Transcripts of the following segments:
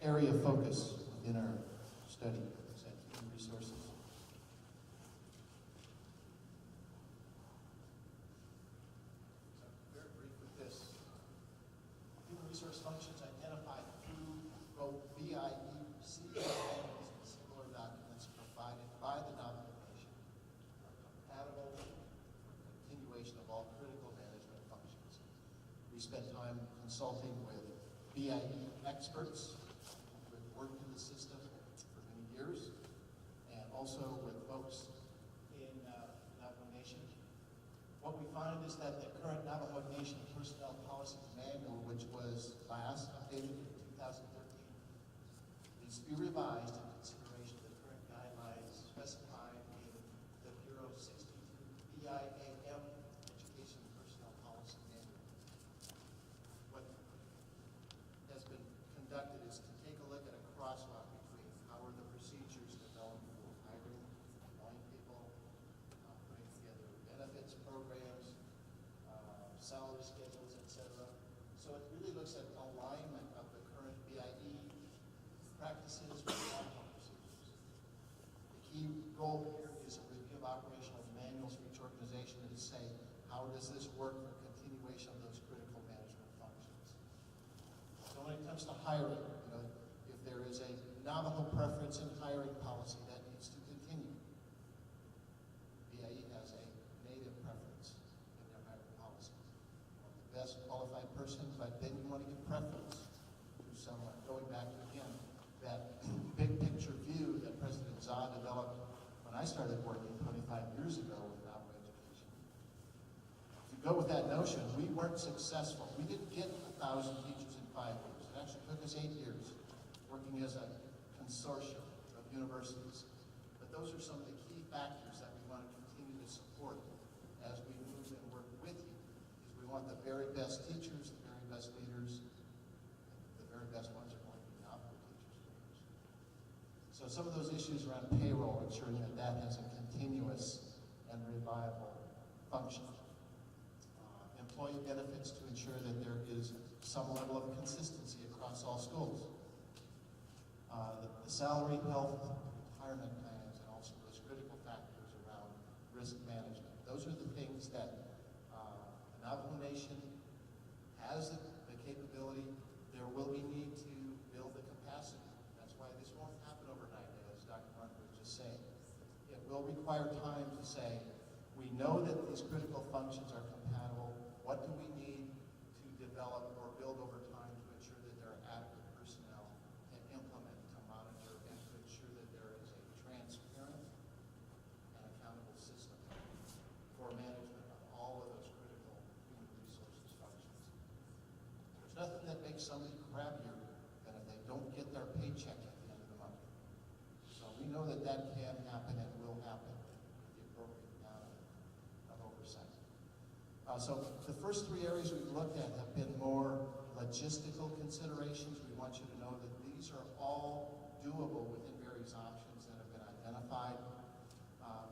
area of focus within our study is at human resources. So very brief with this. Human resource functions identified through both BIEC and similar documents provided by the Navajo Nation are compatible with continuation of all critical management functions. We spent time consulting with BIE experts who have worked in the system for many years, and also with folks in Navajo Nation. What we find is that the current Navajo Nation Personnel Policy Manual, which was last updated in 2013, needs to be revised in consideration of the current guidelines specified in the Bureau 62 BIAM Education Personnel Policy Manual. What has been conducted is to take a look at a crosswalk between how are the procedures developed for hiring, employing people, putting together benefits programs, salary schedules, etc. So it really looks at alignment of the current BIE practices with Navajo procedures. The key goal here is a review of operational manuals for each organization to say, how does this work for continuation of those critical management functions? So when it comes to hiring, if there is a Navajo preference in hiring policy, that needs to continue. BIE has a native preference in their hiring policy. You want the best qualified person, but then you want to give preference to someone. Going back to, again, that big picture view that President Zah developed when I started working 25 years ago with Navajo education. To go with that notion, we weren't successful. We didn't get 1,000 teachers in 5 years. It actually took us 8 years working as a consortium of universities. But those are some of the key factors that we want to continue to support as we move and work with you. Because we want the very best teachers, the very best leaders, and the very best ones are going to be Navajo teachers. So some of those issues around payroll, ensuring that that has a continuous and reliable function. Employee benefits to ensure that there is some level of consistency across all schools. The salary, health, retirement plans, and also those critical factors around risk management. Those are the things that the Navajo Nation has the capability. There will be need to build the capacity. That's why this won't happen overnight, as Dr. Martin was just saying. It will require time to say, we know that these critical functions are compatible. What do we need to develop or build over time to ensure that there are adequate personnel to implement, to monitor, and to ensure that there is a transparent and accountable system for management of all of those critical human resources functions. There's nothing that makes somebody crabbier than if they don't get their paycheck at the end of the month. So we know that that can happen and will happen with the appropriate amount of oversight. So the first 3 areas we've looked at have been more logistical considerations. We want you to know that these are all doable within various options that have been identified.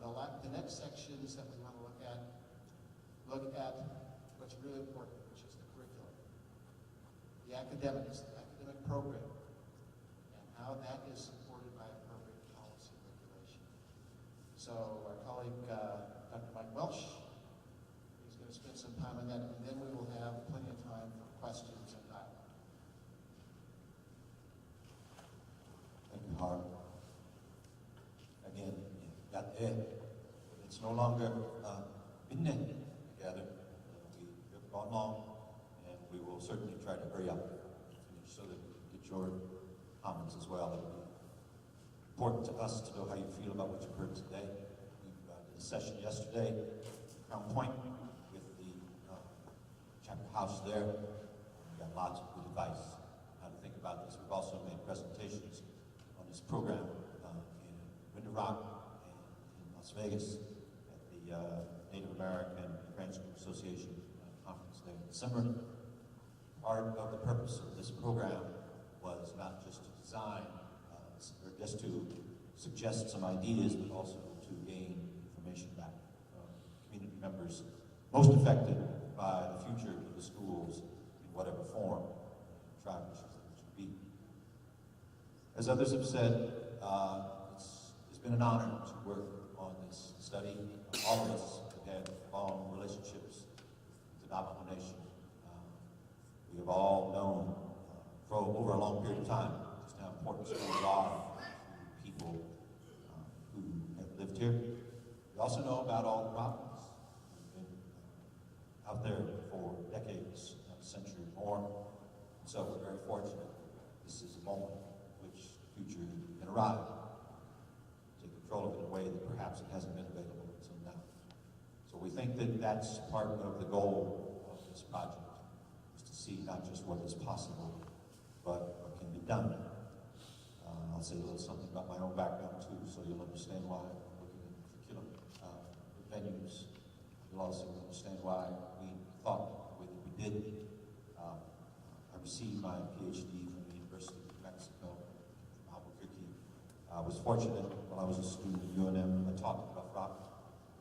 The next sections that we want to look at what's really important, which is the curriculum, the academics, the academic program, and how that is supported by appropriate policy regulation. So our colleague, Dr. Mike Welsh, spend some time on that, and then we will have plenty of time for questions and dialogue. Thank you, Harv. Again, it's no longer been together. We have gone long, and we will certainly try to hurry up so that we get your comments as well. It will be important to us to know how you feel about what you've heard today. We did a session yesterday, Crown Point, house there. We've got lots of good advice on how to think about this. We've also made presentations on this program in Winter Rock and in Las Vegas at the Native American Grant School Association conference there in December. Part of the purpose of this program was not just to design or just to suggest some ideas, but also to gain information back from community members most affected by the future of the schools in whatever form, tribe wishes it to be. As others have said, it's been an honor to work on this study. All of us have had long relationships with the Navajo Nation. We have all known for over a long period of time just how important schools are to people who have lived here. We also know about all the problems that have been out there for decades, a century or more. And so we're very fortunate. This is a moment in which the future can arrive. Take control of it in a way that perhaps it hasn't been available until now. So we think that that's part of the goal of this project, is to see not just what is possible, but what can be done. I'll say a little something about my own background too, so you'll understand why I'm looking at curriculum venues. You'll also understand why we thought the way that we did. I received my PhD from the University of New Mexico, from Albuquerque. I was fortunate when I was a student at UNM. I taught Rough Rock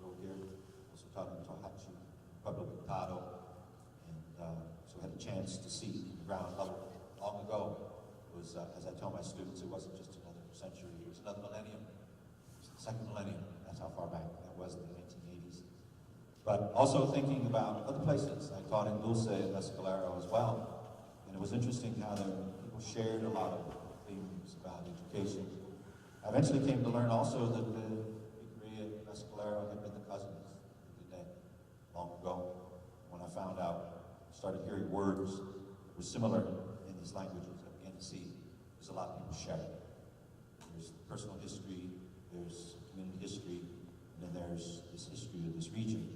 over here. Also taught in Tohatchi, Pueblo Pintado, and so I had a chance to see the ground level. Long ago, it was, as I tell my students, it wasn't just another century, it was another millennium. It was the second millennium. That's how far back that was in the 1980s. But also thinking about other places. I taught in Dulce and Mescalero as well. And it was interesting how people shared a lot of themes about education. I eventually came to learn also that the Picqueria and Mescalero had been the cousins of the dead long ago. When I found out, I started hearing words that were similar in these languages, I began to see there's a lot of people sharing. There's personal history, there's community history, and then there's this history of this region.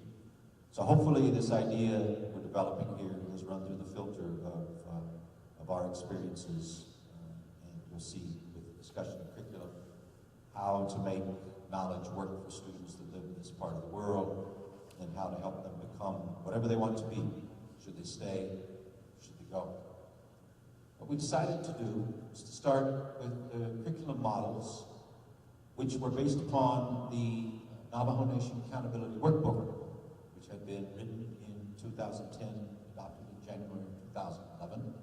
So hopefully this idea we're developing here has run through the filter of our experiences, and you'll see with the discussion of curriculum how to make knowledge work for students that live in this part of the world, and how to help them become whatever they want to be. Should they stay? Should they go? What we decided to do was to start with the curriculum models, which were based upon the Navajo Nation Accountability Workbook, which had been written in 2010, adopted in January 2011.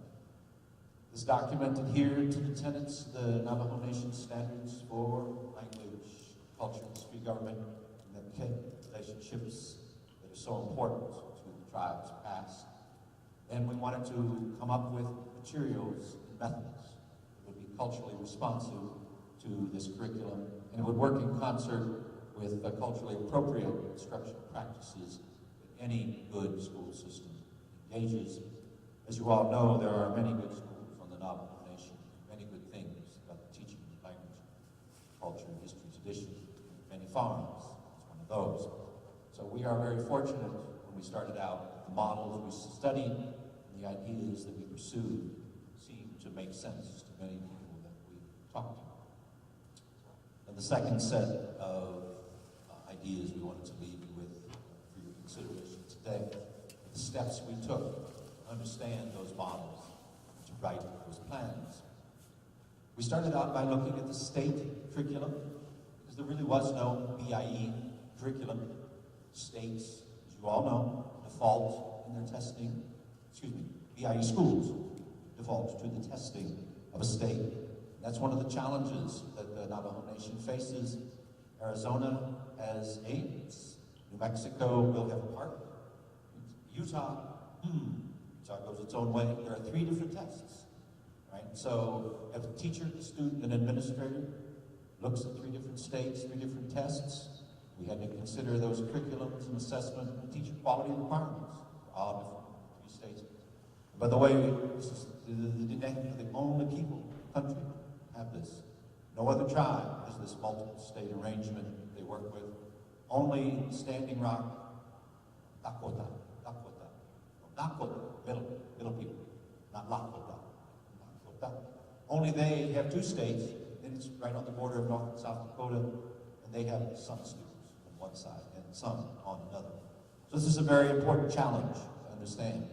This document adhered to the tenets of the Navajo Nation standards for language, culture, history, government, and the relationships that are so important to the tribe's past. And we wanted to come up with materials and methods that would be culturally responsive to this curriculum, and it would work in concert with the culturally appropriate instructional practices that any good school system engages. As you all know, there are many good schools on the Navajo Nation, many good things about the teaching of language, culture, history, tradition, many farms. It's one of those. So we are very fortunate when we started out, the models we studied and the ideas that we pursued seemed to make sense to many people that we talked to. And the second set of ideas we wanted to leave you with for your consideration today, the steps we took to understand those models, to write those plans. We started out by looking at the state curriculum, because there really was no BIE curriculum. States, as you all know, default in their testing, BIE schools default to the testing of a state. That's one of the challenges that the Navajo Nation faces. Arizona has 8, New Mexico will have a part, Utah goes its own way. There are 3 different tests, right? So if a teacher, a student, an administrator looks at 3 different states, 3 different tests, we had to consider those curriculums and assessment and teacher quality requirements for all different 3 states. By the way, this is the only people in the country have this. No other tribe has this multiple state arrangement they work with. Only Standing Rock, Dakota, middle people, not Lakota. Only they have 2 states, and it's right on the border of North and South Dakota, and they have some students on one side and some on another. So this is a very important challenge to understand.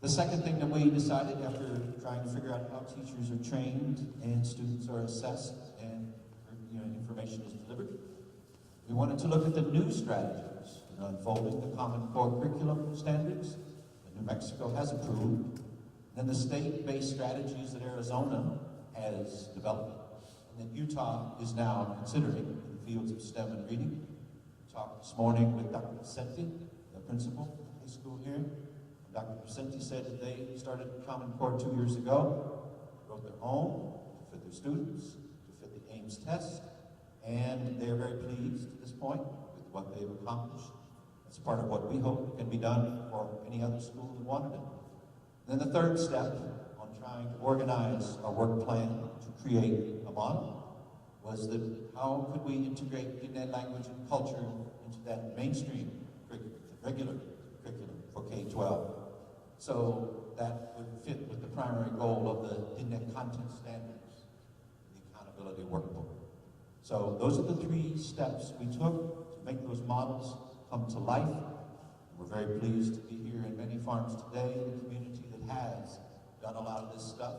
The second thing that we decided after trying to figure out how teachers are trained and students are assessed and information is delivered, we wanted to look at the new strategies in unfolding the Common Core Curriculum standards that New Mexico has approved, and then the state-based strategies that Arizona has developed, and that Utah is now considering in the fields of STEM and reading. We talked this morning with Dr. Vicente, the principal of the high school here. And Dr. Vicente said that they started Common Core 2 years ago, wrote their own to fit their students, to fit the Ames test, and they are very pleased at this point with what they've accomplished. That's part of what we hope can be done for any other school that wanted it. Then the third step on trying to organize our work plan to create a model was that how could we integrate Diné language and culture into that mainstream curriculum, regular curriculum for K-12. So that would fit with the primary goal of the Diné content standards, the Accountability Workbook. So those are the 3 steps we took to make those models come to life. We're very pleased to be here in many farms today in a community that has done a lot of this stuff.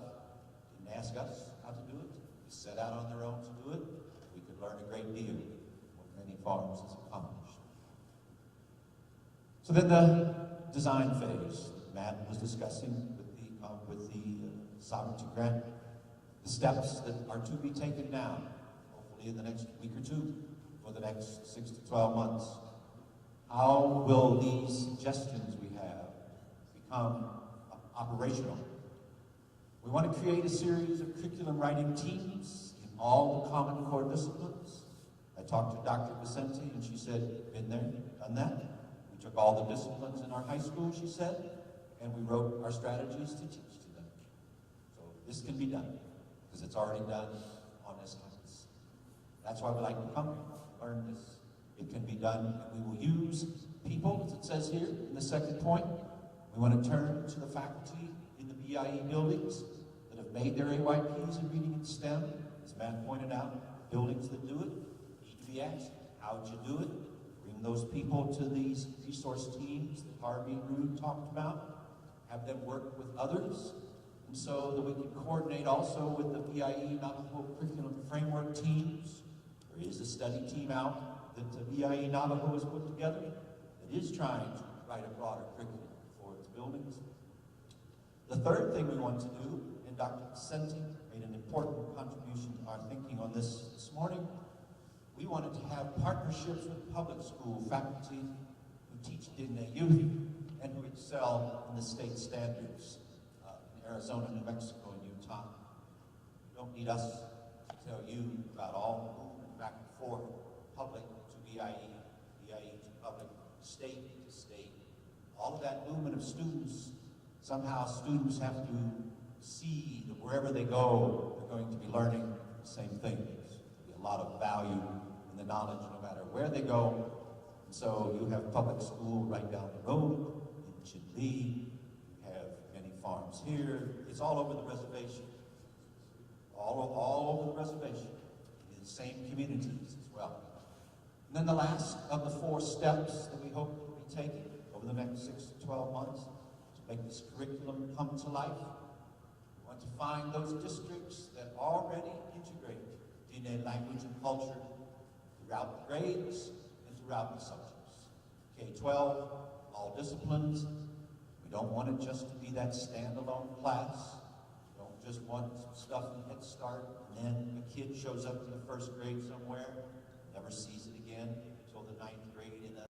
Didn't ask us how to do it. They set out on their own to do it. We could learn a great deal from what many farms has accomplished. So then the design phase Matt was discussing with the sovereignty grant, the steps that are to be taken now, hopefully in the next week or 2, for the next 6 to 12 months. How will these suggestions we have become operational? We want to create a series of curriculum writing teams in all the Common Core disciplines. I talked to Dr. Vicente, and she said, been there, done that. We took all the disciplines in our high school, she said, and we wrote our strategies to teach to them. So this can be done, because it's already done on this campus. That's why we like to come learn this. It can be done, and we will use people, as it says here in the second point. We want to turn to the faculty in the BIE buildings that have made their AYPs in reading and STEM. As Matt pointed out, buildings that do it need to be asked, how'd you do it? Bring those people to these resource teams that Harvey Rood talked about. Have them work with others, and so that we can coordinate also with the BIE Navajo Curriculum Framework teams. There is a study team out that the BIE Navajo has put together that is trying to write a broader curriculum for its buildings. The third thing we want to do, and Dr. Vicente made an important contribution to our thinking on this morning, we wanted to have partnerships with public school faculty who teach Diné youth and who excel in the state standards in Arizona, New Mexico, and Utah. You don't need us to tell you about all the movement back and forth, public to BIE, BIE to public, state to state. All of that movement of students, somehow students have to see that wherever they go, they're going to be learning the same things. There'll be a lot of value in the knowledge no matter where they go. And so you have public school right down the road in Chinle. You have many farms here. It's all over the reservation. All over the reservation. In the same communities as well. And then the last of the 4 steps that we hope will be taken over the next 6 to 12 months to make this curriculum come to life. We want to find those districts that already integrate Diné language and culture throughout the grades and throughout the subjects. K-12, all disciplines. We don't want it just to be that standalone class. We don't just want some stuff in Head Start and then a kid shows up in the 1st grade somewhere, never sees it again until the 9th grade in a